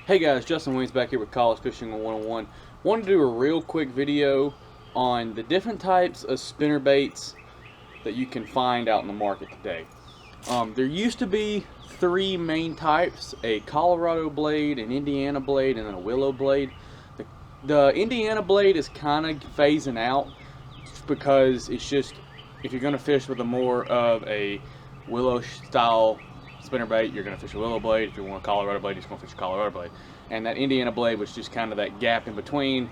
Hey guys, Justin Williams back here with College Fishing 101. Wanted to do a real quick video on the different types of spinner baits that you can find out in the market today. There used to be three main types: a Colorado blade, an Indiana blade, and then a Willow blade. The Indiana blade is kind of phasing out because it's just, if you're going to fish with a more of a Willow style spinnerbait, you're going to fish a Willow blade. If you want a Colorado blade, you're just going to fish a Colorado blade. And that Indiana blade was just kind of that gap in between.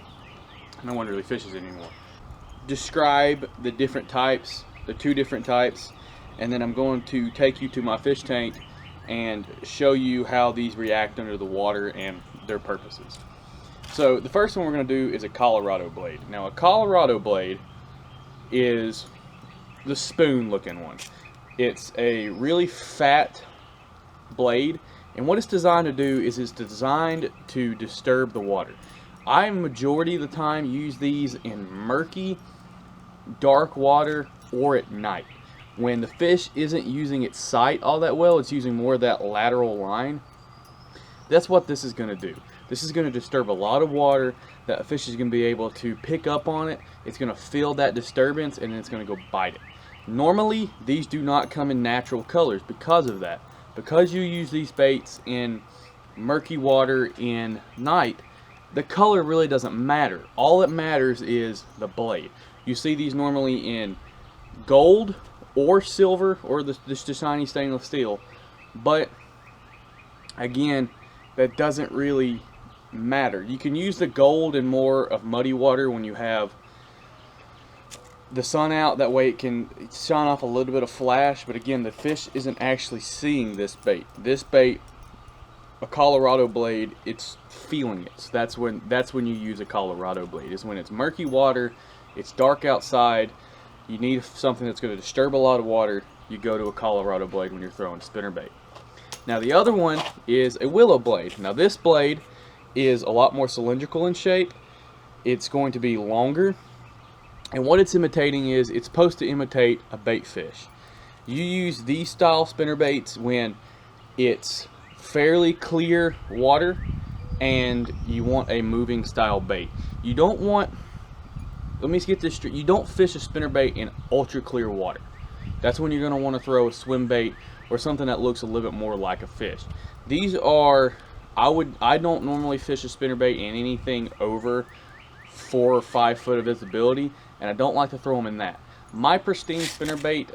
No one really fishes it anymore. Describe the different types, the two different types, and then I'm going to take you to my fish tank and show you how these react under the water and their purposes. So the first one we're going to do is a Colorado blade. Now a Colorado blade is the spoon looking one. It's a really fat blade, and what it's designed to do is it's designed to disturb the water. I majority of the time use these in murky, dark water or at night. When the fish isn't using its sight all that well, it's using more of that lateral line. That's what this is going to do. This is going to disturb a lot of water that a fish is going to be able to pick up on it. It's going to feel that disturbance and then it's going to go bite it. Normally, these do not come in natural colors because of that. Because you use these baits in murky water in night, the color really doesn't matter. All that matters is the blade. You see these normally in gold or silver or this shiny stainless steel, but again, that doesn't really matter. You can use the gold in more of muddy water when you have the sun out. That way it can shine off a little bit of flash, but again, the fish isn't actually seeing this bait. This bait, a Colorado blade, it's feeling it. So that's when you use a Colorado blade. Is when it's murky water, it's dark outside, you need something that's going to disturb a lot of water, you go to a Colorado blade when you're throwing spinnerbait. Now the other one is a Willow blade. Now this blade is a lot more cylindrical in shape. It's going to be longer, and what it's imitating is it's supposed to imitate a bait fish. You use these style spinnerbaits when it's fairly clear water and you want a moving style bait. You don't want, let me get this straight, you don't fish a spinnerbait in ultra clear water. That's when you're going to want to throw a swim bait or something that looks a little bit more like a fish. These are, I don't normally fish a spinnerbait in anything over 4 or 5 foot of visibility, and I don't like to throw them in that. My pristine spinnerbait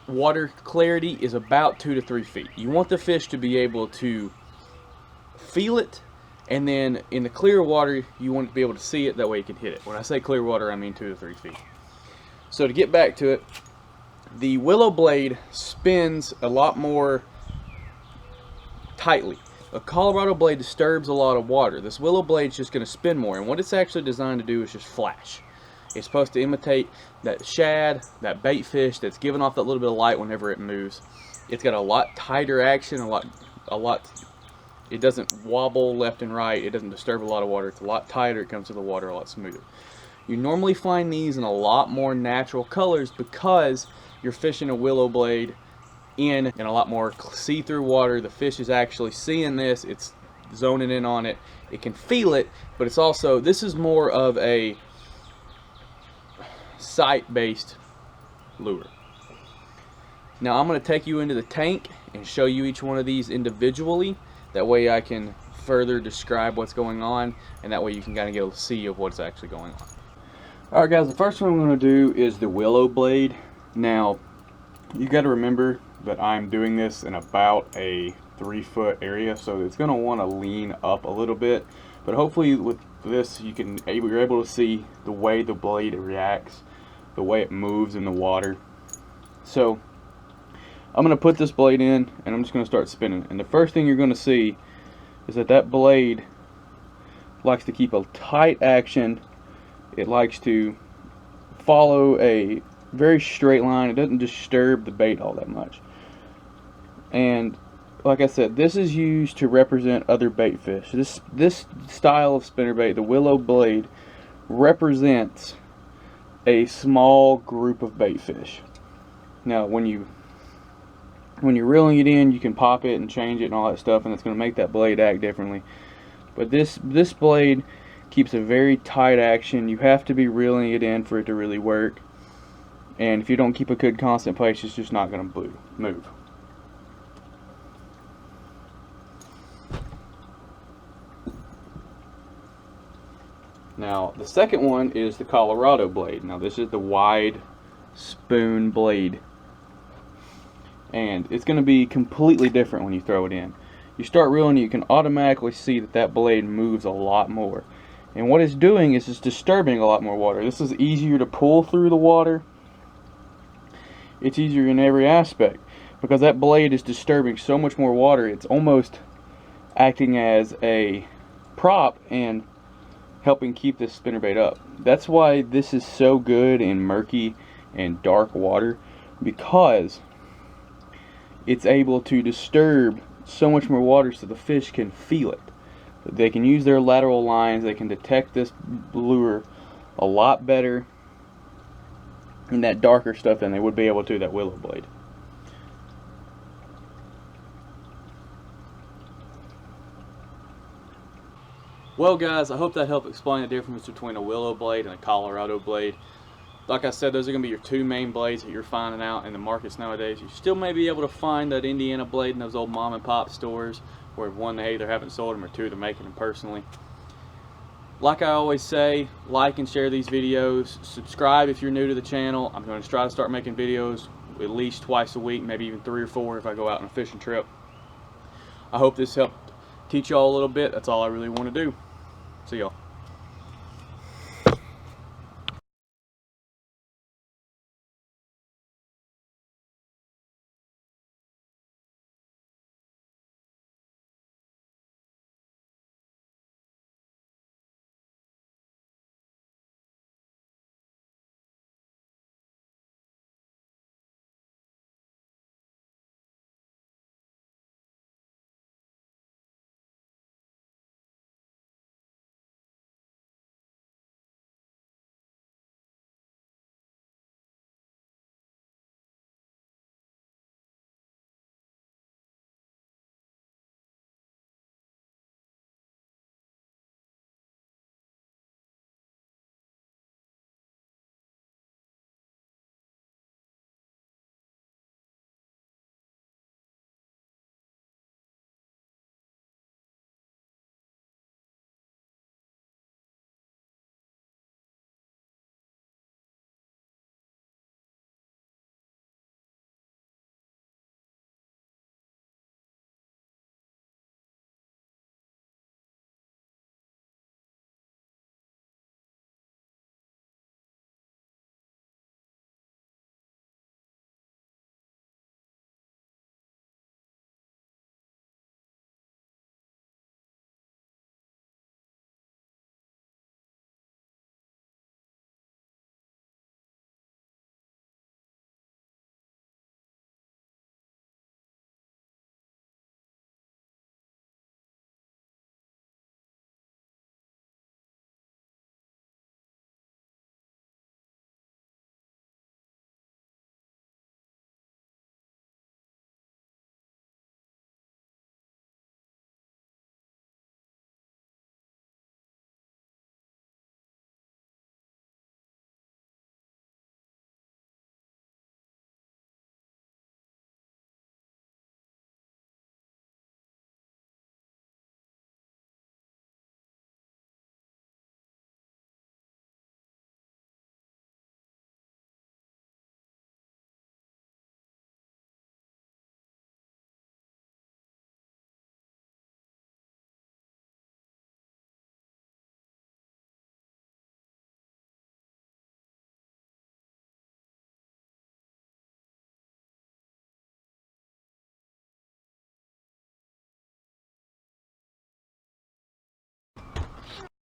water clarity is about 2 to 3 feet. You want the fish to be able to feel it, and then in the clear water you want to be able to see it, that way you can hit it. When I say clear water, I mean 2 to 3 feet. So to get back to it, the Willow blade spins a lot more tightly. A Colorado blade disturbs a lot of water. This Willow blade's just going to spin more, and what it's actually designed to do is just flash. It's supposed to imitate that shad, that bait fish that's giving off that little bit of light whenever it moves. It's got a lot tighter action, it doesn't wobble left and right, it doesn't disturb a lot of water, it's a lot tighter, it comes to the water a lot smoother. You normally find these in a lot more natural colors because you're fishing a Willow blade in a lot more see-through water. The fish is actually seeing this, it's zoning in on it, it can feel it, but it's also, this is more of a sight-based lure. Now I'm going to take you into the tank and show you each one of these individually. That way I can further describe what's going on, and that way you can kind of get a see of what's actually going on. Alright guys, the first one I'm going to do is the Willow blade. Now you got to remember that I'm doing this in about a 3 foot area, so it's going to want to lean up a little bit, but hopefully with this you're able to see the way the blade reacts, the way it moves in the water. So I'm going to put this blade in and I'm just going to start spinning, and the first thing you're going to see is that blade likes to keep a tight action. It likes to follow a very straight line. It doesn't disturb the bait all that much. And like I said, this is used to represent other bait fish. This style of spinnerbait, the Willow blade, represents a small group of bait fish. Now when you when you're reeling it in, you can pop it and change it and all that stuff, and it's going to make that blade act differently. But this blade keeps a very tight action. You have to be reeling it in for it to really work. And if you don't keep a good constant pace, it's just not going to move. Now, the second one is the Colorado blade. Now, this is the wide spoon blade. And it's going to be completely different when you throw it in. You start reeling, you can automatically see that that blade moves a lot more. And what it's doing is it's disturbing a lot more water. This is easier to pull through the water. It's easier in every aspect because that blade is disturbing so much more water. It's almost acting as a prop and helping keep this spinnerbait up. That's why this is so good in murky and dark water, because it's able to disturb so much more water so the fish can feel it. They can use their lateral lines, they can detect this lure a lot better in that darker stuff than they would be able to that Willow Blade. Well guys, I hope that helped explain the difference between a Willow Blade and a Colorado Blade. Like I said, those are going to be your two main blades that you're finding out in the markets nowadays. You still may be able to find that Indiana blade in those old mom and pop stores where one, they either haven't sold them, or two, they're making them personally. Like I always say, like and share these videos. Subscribe if you're new to the channel. I'm going to try to start making videos at least twice a week, maybe even 3 or 4 if I go out on a fishing trip. I hope this helped teach y'all a little bit. That's all I really want to do. See y'all.